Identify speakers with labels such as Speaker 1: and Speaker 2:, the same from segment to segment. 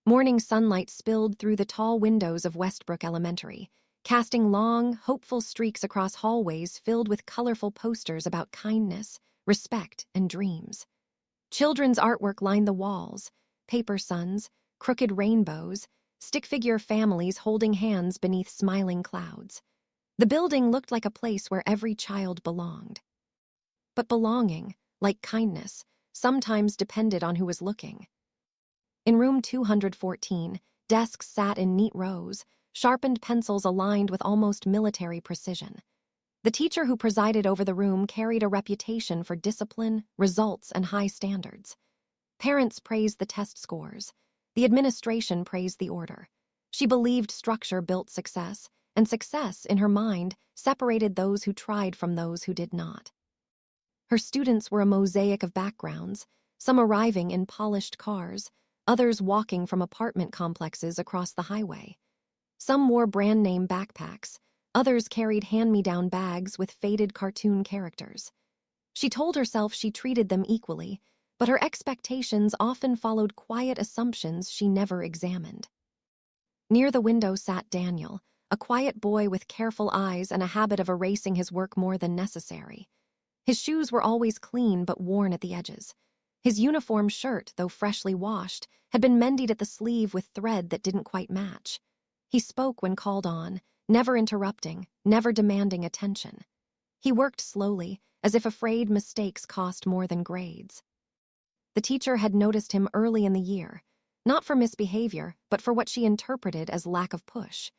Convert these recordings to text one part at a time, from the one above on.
Speaker 1: Morning sunlight spilled through the tall windows of Westbrook Elementary, casting long, hopeful streaks across hallways filled with colorful posters about kindness, respect, and dreams. Children's artwork lined the walls: paper suns, crooked rainbows, stick-figure families holding hands beneath smiling clouds. The building looked like a place where every child belonged. But belonging, like kindness, sometimes depended on who was looking. In room 214, desks sat in neat rows, sharpened pencils aligned with almost military precision. The teacher who presided over the room carried a reputation for discipline, results, and high standards. Parents praised the test scores. The administration praised the order. She believed structure built success, and success, in her mind, separated those who tried from those who did not. Her students were a mosaic of backgrounds, some arriving in polished cars, others walking from apartment complexes across the highway. Some wore brand-name backpacks, others carried hand-me-down bags with faded cartoon characters. She told herself she treated them equally, but her expectations often followed quiet assumptions she never examined. Near the window sat Daniel, a quiet boy with careful eyes and a habit of erasing his work more than necessary. His shoes were always clean but worn at the edges. His uniform shirt, though freshly washed, had been mended at the sleeve with thread that didn't quite match. He spoke when called on, never interrupting, never demanding attention. He worked slowly, as if afraid mistakes cost more than grades. The teacher had noticed him early in the year, not for misbehavior, but for what she interpreted as lack of push.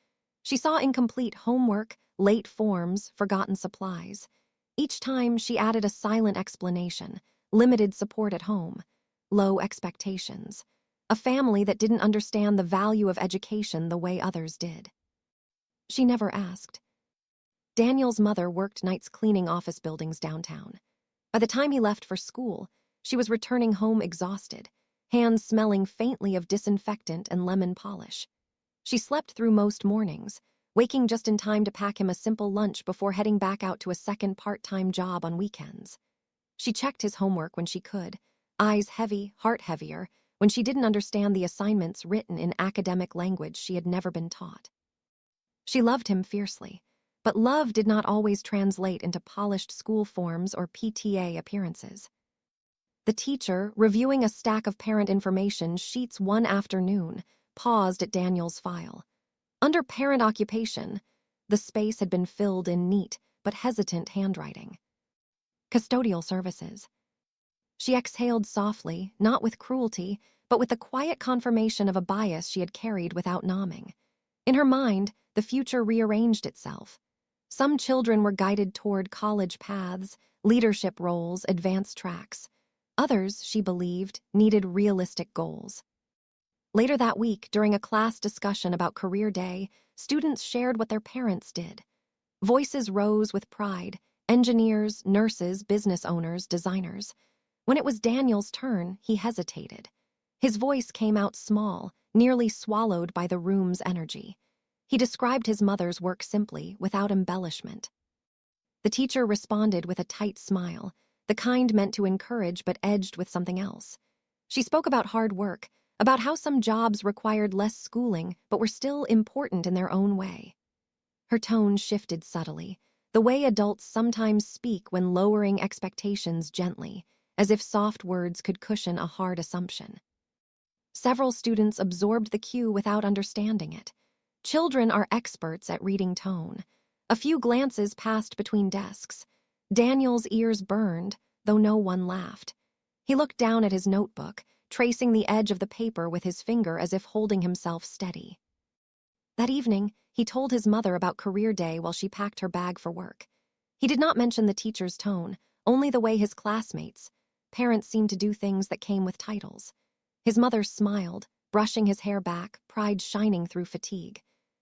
Speaker 1: She saw incomplete homework, late forms, forgotten supplies. Each time she added a silent explanation: limited support at home, low expectations, a family that didn't understand the value of education the way others did. She never asked. Daniel's mother worked nights cleaning office buildings downtown. By the time he left for school, she was returning home exhausted, hands smelling faintly of disinfectant and lemon polish. She slept through most mornings, waking just in time to pack him a simple lunch before heading back out to a second part-time job on weekends. She checked his homework when she could, eyes heavy, heart heavier, when she didn't understand the assignments written in academic language she had never been taught. She loved him fiercely, but love did not always translate into polished school forms or PTA appearances. The teacher, reviewing a stack of parent information sheets one afternoon, paused at Daniel's file. Under parent occupation, the space had been filled in neat but hesitant handwriting. Custodial services. She exhaled softly, not with cruelty, but with the quiet confirmation of a bias she had carried without nomming. In her mind, the future rearranged itself. Some children were guided toward college paths, leadership roles, advanced tracks. Others, she believed, needed realistic goals. Later that week, during a class discussion about career day, students shared what their parents did. Voices rose with pride: engineers, nurses, business owners, designers. When it was Daniel's turn, he hesitated. His voice came out small, nearly swallowed by the room's energy. He described his mother's work simply, without embellishment. The teacher responded with a tight smile, the kind meant to encourage but edged with something else. She spoke about hard work, about how some jobs required less schooling but were still important in their own way. Her tone shifted subtly, the way adults sometimes speak when lowering expectations gently, as if soft words could cushion a hard assumption. Several students absorbed the cue without understanding it. Children are experts at reading tone. A few glances passed between desks. Daniel's ears burned, though no one laughed. He looked down at his notebook, tracing the edge of the paper with his finger as if holding himself steady. That evening, he told his mother about career day while she packed her bag for work. He did not mention the teacher's tone, only the way his classmates. Parents seemed to do things that came with titles. His mother smiled, brushing his hair back, pride shining through fatigue.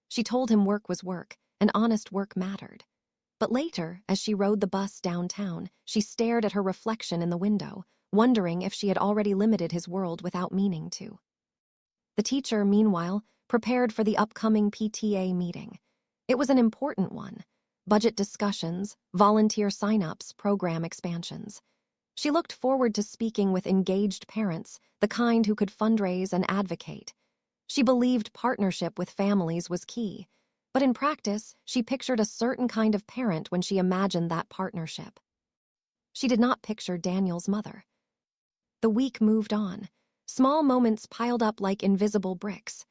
Speaker 1: She told him work was work, and honest work mattered. But later, as she rode the bus downtown, she stared at her reflection in the window, wondering if she had already limited his world without meaning to. The teacher, meanwhile, prepared for the upcoming PTA meeting. It was an important one: budget discussions, volunteer sign-ups, program expansions. She looked forward to speaking with engaged parents, the kind who could fundraise and advocate. She believed partnership with families was key, but in practice, she pictured a certain kind of parent when she imagined that partnership. She did not picture Daniel's mother. The week moved on. Small moments piled up like invisible bricks.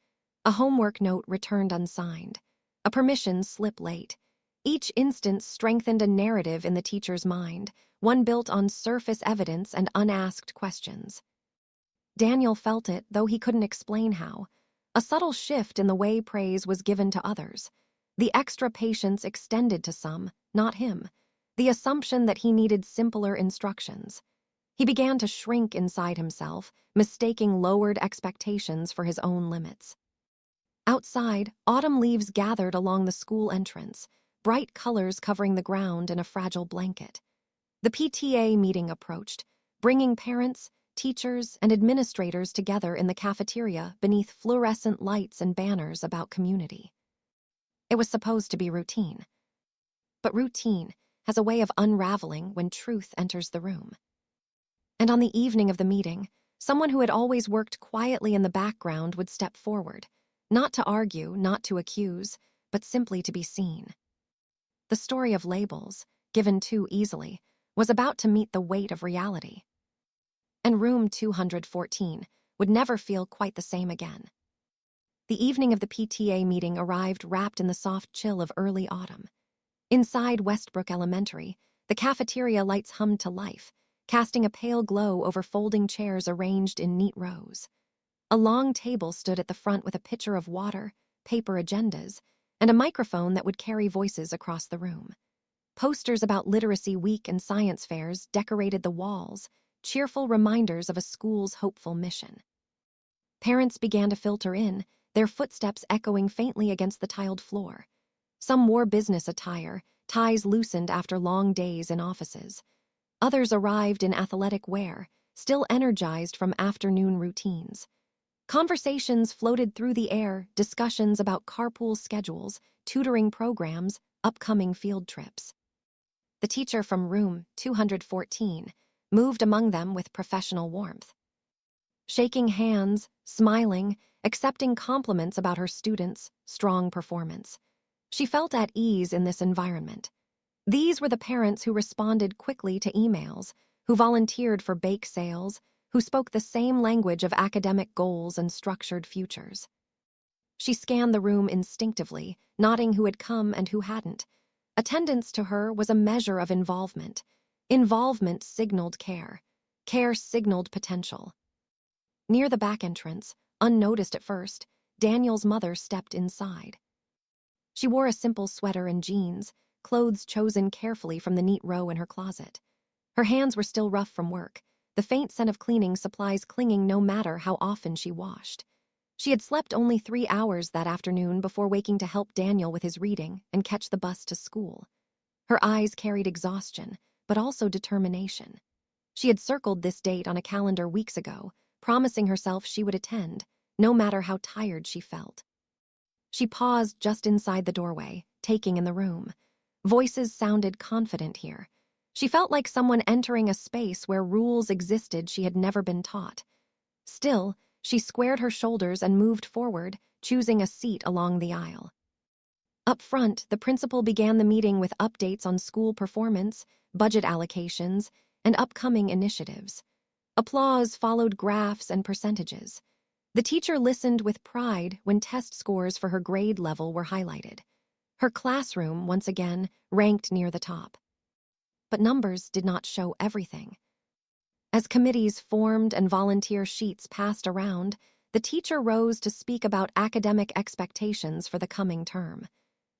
Speaker 1: A homework note returned unsigned. A permission slip late. Each instance strengthened a narrative in the teacher's mind, one built on surface evidence and unasked questions. Daniel felt it, though he couldn't explain how. A subtle shift in the way praise was given to others. The extra patience extended to some, not him. The assumption that he needed simpler instructions. He began to shrink inside himself, mistaking lowered expectations for his own limits. Outside, autumn leaves gathered along the school entrance, bright colors covering the ground in a fragile blanket. The PTA meeting approached, bringing parents, teachers, and administrators together in the cafeteria beneath fluorescent lights and banners about community. It was supposed to be routine. But routine has a way of unraveling when truth enters the room. And on the evening of the meeting, someone who had always worked quietly in the background would step forward, not to argue, not to accuse, but simply to be seen. The story of labels, given too easily, was about to meet the weight of reality. And room 214 would never feel quite the same again. The evening of the PTA meeting arrived wrapped in the soft chill of early autumn. Inside Westbrook Elementary, the cafeteria lights hummed to life, casting a pale glow over folding chairs arranged in neat rows. A long table stood at the front with a pitcher of water, paper agendas, and a microphone that would carry voices across the room. Posters about Literacy Week and science fairs decorated the walls, cheerful reminders of a school's hopeful mission. Parents began to filter in, their footsteps echoing faintly against the tiled floor. Some wore business attire, ties loosened after long days in offices. Others arrived in athletic wear, still energized from afternoon routines. Conversations floated through the air, discussions about carpool schedules, tutoring programs, upcoming field trips. The teacher from room 214 moved among them with professional warmth. Shaking hands, smiling, accepting compliments about her students' strong performance. She felt at ease in this environment. These were the parents who responded quickly to emails, who volunteered for bake sales, who spoke the same language of academic goals and structured futures. She scanned the room instinctively, noting who had come and who hadn't. Attendance to her was a measure of involvement. Involvement signaled care. Care signaled potential. Near the back entrance, unnoticed at first, Daniel's mother stepped inside. She wore a simple sweater and jeans, clothes chosen carefully from the neat row in her closet. Her hands were still rough from work, the faint scent of cleaning supplies clinging no matter how often she washed. She had slept only 3 hours that afternoon before waking to help Daniel with his reading and catch the bus to school. Her eyes carried exhaustion, but also determination. She had circled this date on a calendar weeks ago, promising herself she would attend, no matter how tired she felt. She paused just inside the doorway, taking in the room. Voices sounded confident here. She felt like someone entering a space where rules existed she had never been taught. Still, she squared her shoulders and moved forward, choosing a seat along the aisle. Up front, the principal began the meeting with updates on school performance, budget allocations, and upcoming initiatives. Applause followed graphs and percentages. The teacher listened with pride when test scores for her grade level were highlighted. Her classroom, once again, ranked near the top. But numbers did not show everything. As committees formed and volunteer sheets passed around, the teacher rose to speak about academic expectations for the coming term.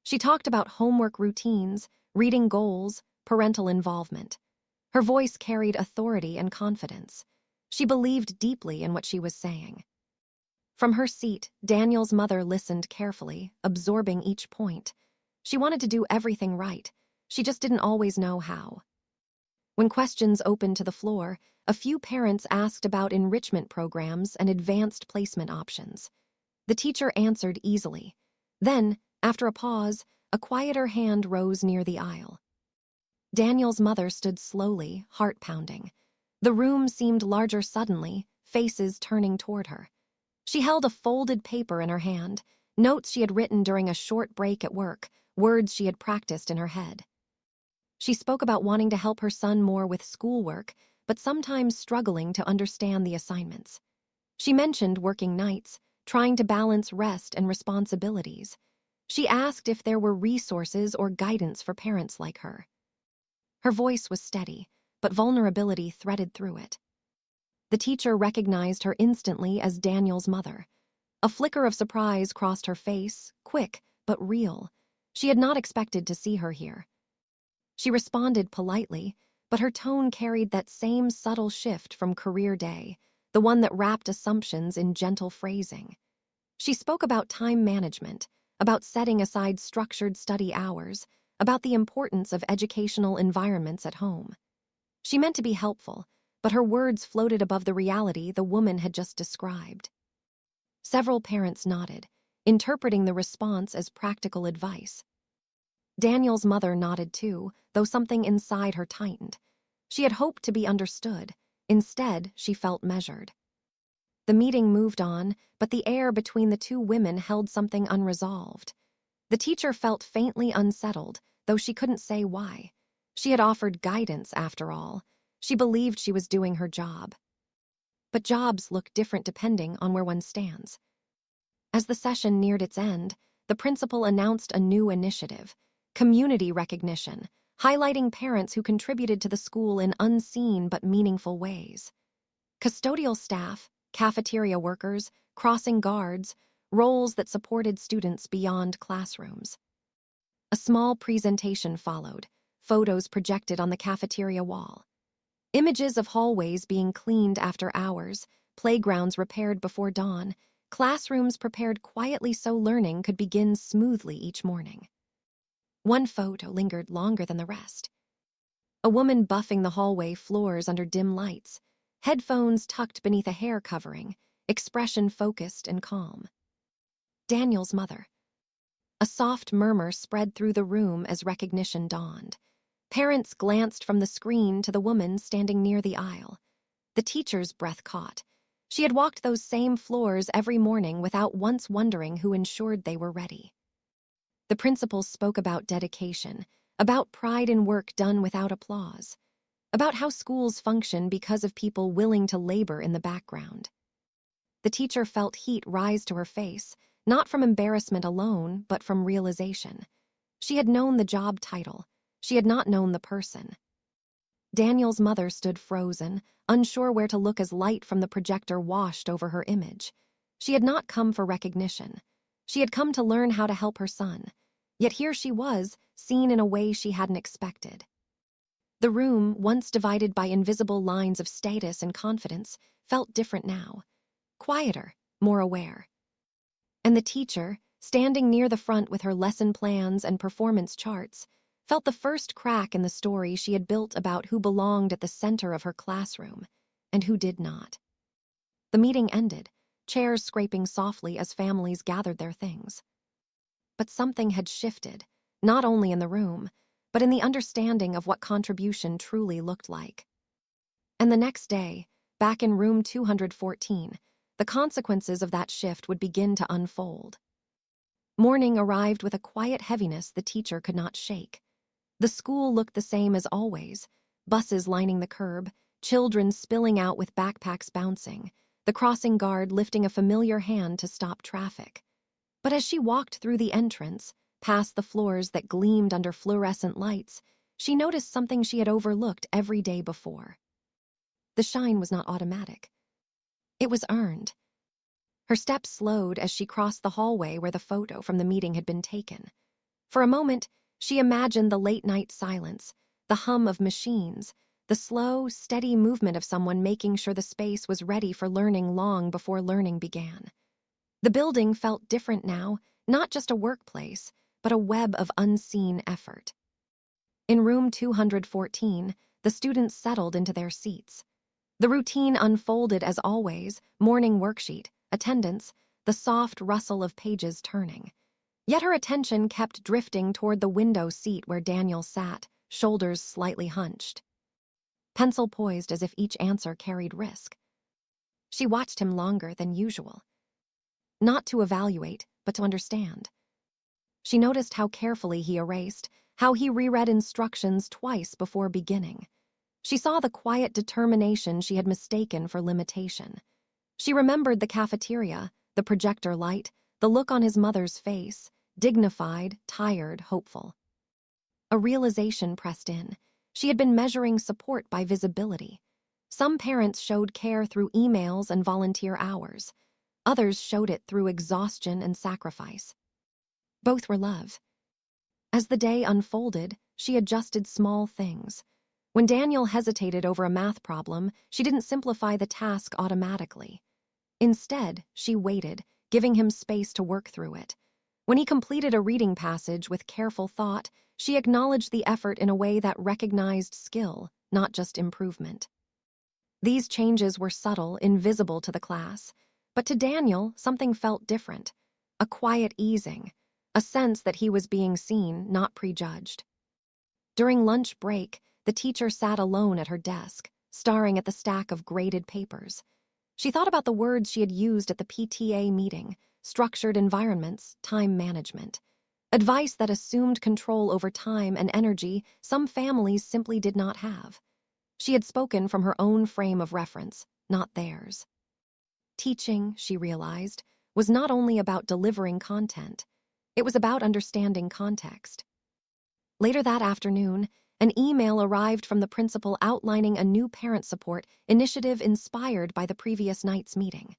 Speaker 1: She talked about homework routines, reading goals, parental involvement. Her voice carried authority and confidence. She believed deeply in what she was saying. From her seat, Daniel's mother listened carefully, absorbing each point. She wanted to do everything right. She just didn't always know how. When questions opened to the floor, a few parents asked about enrichment programs and advanced placement options. The teacher answered easily. Then, after a pause, a quieter hand rose near the aisle. Daniel's mother stood slowly, heart pounding. The room seemed larger suddenly, faces turning toward her. She held a folded paper in her hand, notes she had written during a short break at work, words she had practiced in her head. She spoke about wanting to help her son more with schoolwork, but sometimes struggling to understand the assignments. She mentioned working nights, trying to balance rest and responsibilities. She asked if there were resources or guidance for parents like her. Her voice was steady, but vulnerability threaded through it. The teacher recognized her instantly as Daniel's mother. A flicker of surprise crossed her face, quick but real. She had not expected to see her here. She responded politely, but her tone carried that same subtle shift from career day, the one that wrapped assumptions in gentle phrasing. She spoke about time management, about setting aside structured study hours, about the importance of educational environments at home. She meant to be helpful, but her words floated above the reality the woman had just described. Several parents nodded, interpreting the response as practical advice. Daniel's mother nodded too, though something inside her tightened. She had hoped to be understood. Instead, she felt measured. The meeting moved on, but the air between the two women held something unresolved. The teacher felt faintly unsettled, though she couldn't say why. She had offered guidance, after all. She believed she was doing her job. But jobs look different depending on where one stands. As the session neared its end, the principal announced a new initiative, community recognition, highlighting parents who contributed to the school in unseen but meaningful ways. Custodial staff, cafeteria workers, crossing guards, roles that supported students beyond classrooms. A small presentation followed, photos projected on the cafeteria wall. Images of hallways being cleaned after hours, playgrounds repaired before dawn, classrooms prepared quietly so learning could begin smoothly each morning. One photo lingered longer than the rest. A woman buffing the hallway floors under dim lights, headphones tucked beneath a hair covering, expression focused and calm. Daniel's mother. A soft murmur spread through the room as recognition dawned. Parents glanced from the screen to the woman standing near the aisle. The teacher's breath caught. She had walked those same floors every morning without once wondering who ensured they were ready. The principal spoke about dedication, about pride in work done without applause, about how schools function because of people willing to labor in the background. The teacher felt heat rise to her face, not from embarrassment alone, but from realization. She had known the job title. She had not known the person. Daniel's mother stood frozen, unsure where to look as light from the projector washed over her image. She had not come for recognition. She had come to learn how to help her son. Yet here she was, seen in a way she hadn't expected. The room, once divided by invisible lines of status and confidence, felt different now. Quieter, more aware. And the teacher, standing near the front with her lesson plans and performance charts, felt the first crack in the story she had built about who belonged at the center of her classroom and who did not. The meeting ended, chairs scraping softly as families gathered their things. But something had shifted, not only in the room, but in the understanding of what contribution truly looked like. And the next day, back in room 214, the consequences of that shift would begin to unfold. Morning arrived with a quiet heaviness the teacher could not shake. The school looked the same as always, buses lining the curb, children spilling out with backpacks bouncing, the crossing guard lifting a familiar hand to stop traffic. But as she walked through the entrance, past the floors that gleamed under fluorescent lights, she noticed something she had overlooked every day before. The shine was not automatic. It was earned. Her steps slowed as she crossed the hallway where the photo from the meeting had been taken. For a moment, she imagined the late-night silence, the hum of machines, the slow, steady movement of someone making sure the space was ready for learning long before learning began. The building felt different now, not just a workplace, but a web of unseen effort. In room 214, the students settled into their seats. The routine unfolded as always, morning worksheet, attendance, the soft rustle of pages turning. Yet her attention kept drifting toward the window seat where Daniel sat, shoulders slightly hunched. Pencil poised as if each answer carried risk. She watched him longer than usual. not to evaluate, but to understand. She noticed how carefully he erased, how he reread instructions twice before beginning. She saw the quiet determination she had mistaken for limitation. She remembered the cafeteria, the projector light, the look on his mother's face, dignified, tired, hopeful. A realization pressed in. She had been measuring support by visibility. Some parents showed care through emails and volunteer hours. Others showed it through exhaustion and sacrifice. Both were love. As the day unfolded, she adjusted small things. When Daniel hesitated over a math problem, she didn't simplify the task automatically. Instead, she waited, giving him space to work through it. When he completed a reading passage with careful thought, she acknowledged the effort in a way that recognized skill, not just improvement. These changes were subtle, invisible to the class, but to Daniel, something felt different. A quiet easing, a sense that he was being seen, not prejudged. During lunch break, the teacher sat alone at her desk, staring at the stack of graded papers. She thought about the words she had used at the PTA meeting: structured environments, time management. Advice that assumed control over time and energy some families simply did not have. She had spoken from her own frame of reference, not theirs. Teaching, she realized, was not only about delivering content. It was about understanding context. Later that afternoon, an email arrived from the principal outlining a new parent support initiative inspired by the previous night's meeting.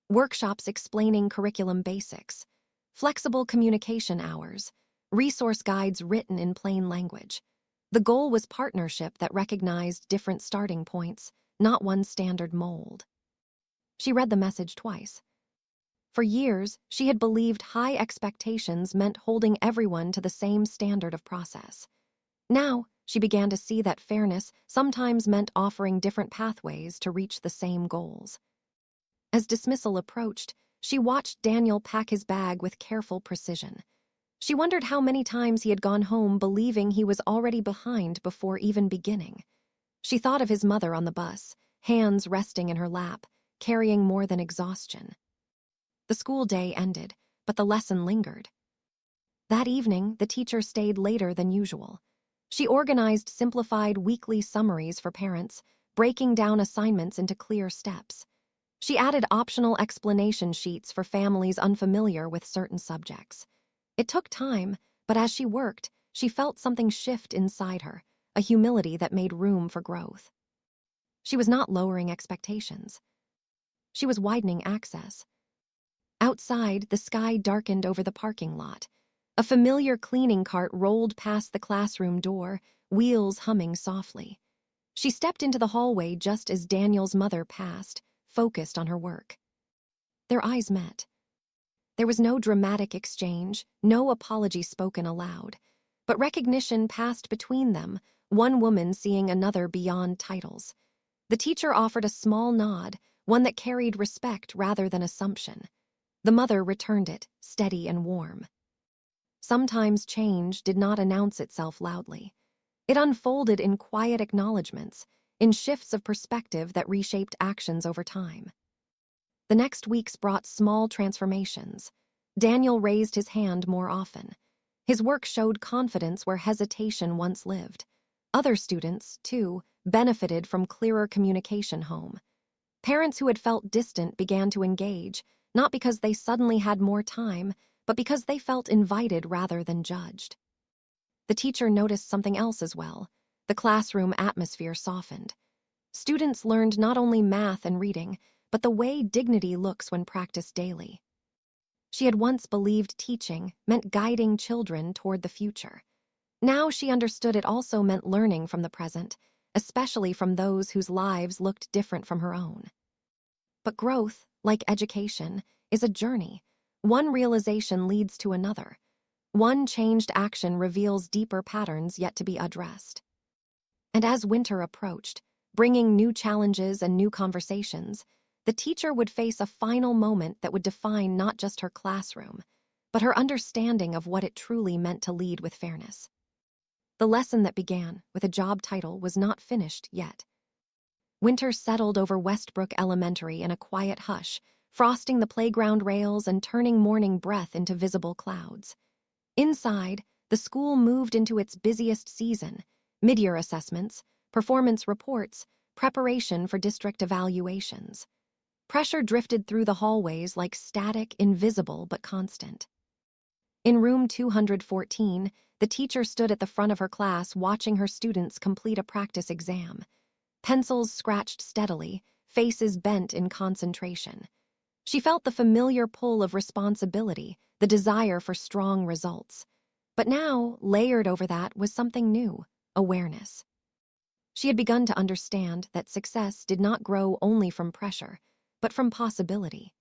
Speaker 1: Workshops explaining curriculum basics, flexible communication hours, resource guides written in plain language. The goal was partnership that recognized different starting points, not one standard mold. She read the message twice. For years, she had believed high expectations meant holding everyone to the same standard of process. Now, she began to see that fairness sometimes meant offering different pathways to reach the same goals. As dismissal approached, she watched Daniel pack his bag with careful precision. She wondered how many times he had gone home believing he was already behind before even beginning. She thought of his mother on the bus, hands resting in her lap, carrying more than exhaustion. The school day ended, but the lesson lingered. That evening, the teacher stayed later than usual. She organized simplified weekly summaries for parents, breaking down assignments into clear steps. She added optional explanation sheets for families unfamiliar with certain subjects. It took time, but as she worked, she felt something shift inside her, a humility that made room for growth. She was not lowering expectations. She was widening access. Outside, the sky darkened over the parking lot. A familiar cleaning cart rolled past the classroom door, wheels humming softly. She stepped into the hallway just as Daniel's mother passed, focused on her work. Their eyes met. There was no dramatic exchange, no apology spoken aloud, but recognition passed between them, one woman seeing another beyond titles. The teacher offered a small nod, one that carried respect rather than assumption. The mother returned it, steady and warm. Sometimes change did not announce itself loudly. It unfolded in quiet acknowledgments, in shifts of perspective that reshaped actions over time. The next weeks brought small transformations. Daniel raised his hand more often. His work showed confidence where hesitation once lived. Other students, too, benefited from clearer communication home. Parents who had felt distant began to engage, not because they suddenly had more time, but because they felt invited rather than judged. The teacher noticed something else as well. The classroom atmosphere softened. Students learned not only math and reading, but the way dignity looks when practiced daily. She had once believed teaching meant guiding children toward the future. Now she understood it also meant learning from the present, especially from those whose lives looked different from her own. But growth, like education, is a journey. One realization leads to another. One changed action reveals deeper patterns yet to be addressed. And as winter approached, bringing new challenges and new conversations, the teacher would face a final moment that would define not just her classroom, but her understanding of what it truly meant to lead with fairness. The lesson that began with a job title was not finished yet. Winter settled over Westbrook Elementary in a quiet hush, frosting the playground rails and turning morning breath into visible clouds. Inside, the school moved into its busiest season: mid-year assessments, performance reports, preparation for district evaluations. Pressure drifted through the hallways like static, invisible but constant. In room 214, the teacher stood at the front of her class watching her students complete a practice exam. Pencils scratched steadily, faces bent in concentration. She felt the familiar pull of responsibility, the desire for strong results. But now, layered over that, was something new: awareness. She had begun to understand that success did not grow only from pressure, but from possibility.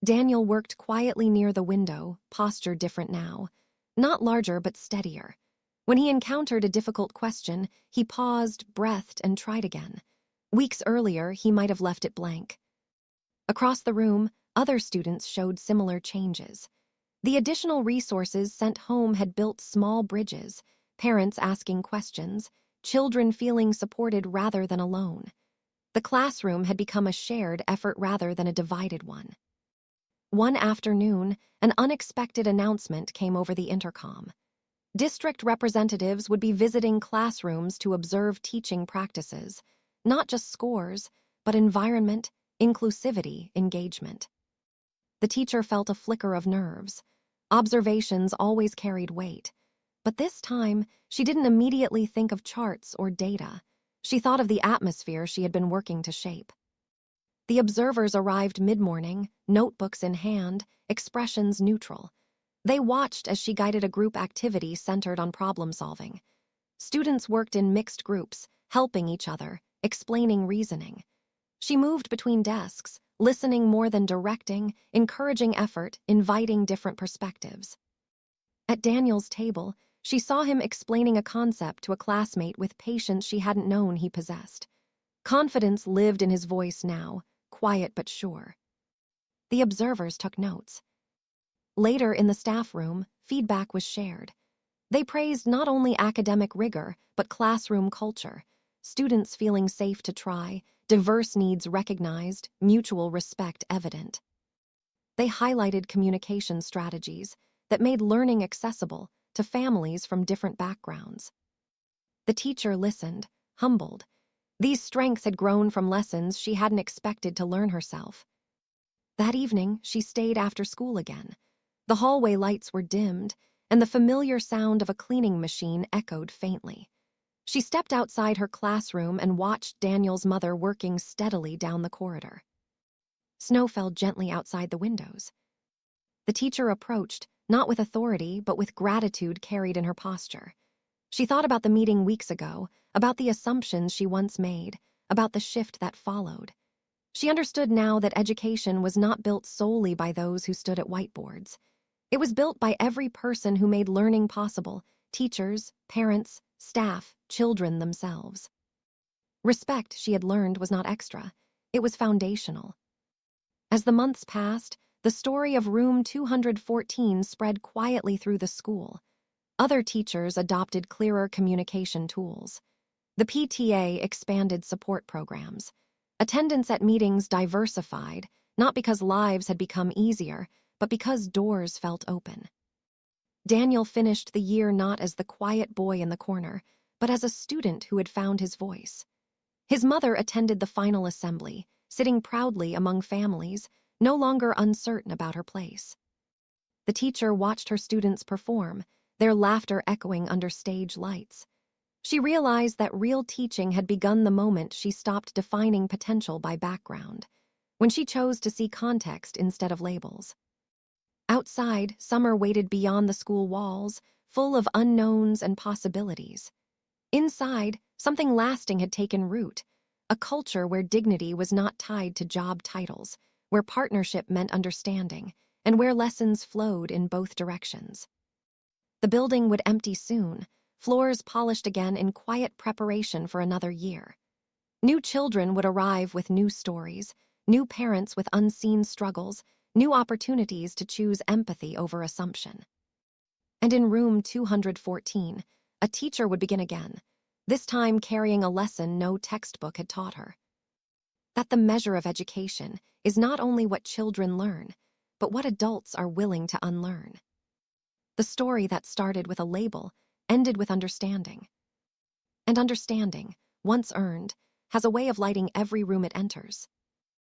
Speaker 1: Daniel worked quietly near the window, posture different now. Not larger, but steadier. When he encountered a difficult question, he paused, breathed, and tried again. Weeks earlier, he might have left it blank. Across the room, other students showed similar changes. The additional resources sent home had built small bridges: parents asking questions, children feeling supported rather than alone. The classroom had become a shared effort rather than a divided one. One afternoon, an unexpected announcement came over the intercom. District representatives would be visiting classrooms to observe teaching practices, not just scores, but environment, inclusivity, engagement. The teacher felt a flicker of nerves. Observations always carried weight. But this time, she didn't immediately think of charts or data. She thought of the atmosphere she had been working to shape. The observers arrived mid-morning, notebooks in hand, expressions neutral. They watched as she guided a group activity centered on problem-solving. Students worked in mixed groups, helping each other, explaining reasoning. She moved between desks, listening more than directing, encouraging effort, inviting different perspectives. At Daniel's table, she saw him explaining a concept to a classmate with patience she hadn't known he possessed. Confidence lived in his voice now, quiet but sure. The observers took notes. Later in the staff room, feedback was shared. They praised not only academic rigor, but classroom culture: students feeling safe to try, diverse needs recognized, mutual respect evident. They highlighted communication strategies that made learning accessible to families from different backgrounds. The teacher listened, humbled. These strengths had grown from lessons she hadn't expected to learn herself. That evening, she stayed after school again. The hallway lights were dimmed, and the familiar sound of a cleaning machine echoed faintly. She stepped outside her classroom and watched Daniel's mother working steadily down the corridor. Snow fell gently outside the windows. The teacher approached, not with authority, but with gratitude carried in her posture. She thought about the meeting weeks ago, about the assumptions she once made, about the shift that followed. She understood now that education was not built solely by those who stood at whiteboards. It was built by every person who made learning possible: teachers, parents, staff, children themselves. Respect, she had learned, was not extra. It was foundational. As the months passed, the story of room 214 spread quietly through the school. Other teachers adopted clearer communication tools. The PTA expanded support programs. Attendance at meetings diversified, not because lives had become easier, but because doors felt open. Daniel finished the year not as the quiet boy in the corner, but as a student who had found his voice. His mother attended the final assembly, sitting proudly among families, no longer uncertain about her place. The teacher watched her students perform, their laughter echoing under stage lights. She realized that real teaching had begun the moment she stopped defining potential by background, when she chose to see context instead of labels. Outside, summer waited beyond the school walls, full of unknowns and possibilities. Inside, something lasting had taken root: a culture where dignity was not tied to job titles, where partnership meant understanding, and where lessons flowed in both directions. The building would empty soon, floors polished again in quiet preparation for another year. New children would arrive with new stories, new parents with unseen struggles, new opportunities to choose empathy over assumption. And in room 214, a teacher would begin again, this time carrying a lesson no textbook had taught her. that the measure of education is not only what children learn, but what adults are willing to unlearn. The story that started with a label ended with understanding. And understanding, once earned, has a way of lighting every room it enters.